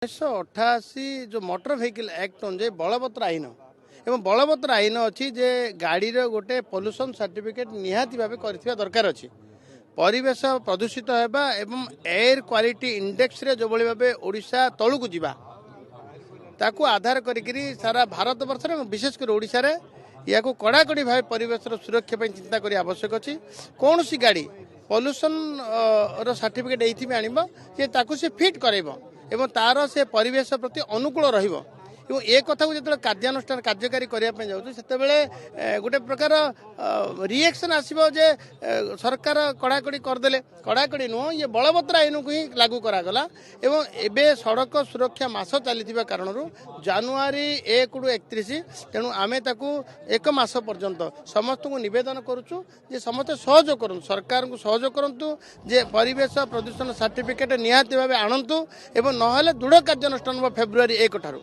1988 जो motor vehicle act अनुसार बलवत्र आईन एवं बलवत्र आईन अच्छी जे गाड़ी गोटे पोल्यूशन सर्टिफिकेट निहाती भाव कर दरकार अच्छी परिवेश प्रदूषित होगा एवं एयर क्वालिटी इंडेक्स रे जो भाव ओडिशा तलू जीवा ताकू आधार करी सारा भारत वर्ष विशेषकर ओडिशा रे या कड़ाकड़ी भाव परिवेश सुरक्षा चिंता करी आवश्यक अच्छी कौन सी गाड़ी पोल्यूशन सर्टिफिकेट ये आनब से फिट करेब एवं तार से परिवेश प्रति अनुकूल रहिबो एवं ए कथा को जो कार्यानुष्ठान कार्यकारी करने जाऊँ से गोटे प्रकार रिएक्शन आसो जे सरकार कड़ाकड़ी करदे कड़ाकड़ी नुह ये बलवत्र आईन को ही लागू करागला एवं एबे सड़क सुरक्षा मास चली कारण जानुरी 1 ରୁ 31 तेणु आम एक मास पर्यंत समस्त को नवेदन करुचु जे समस्त सहयोग करूँ सरकार को सहयोग करूँ जे परिवेश प्रदूषण सर्टिफिकेट निहाती भाव आणतु एवं नहले दृढ़ कार्यानुष्ठान फेब्रुआरी 1 ठारू।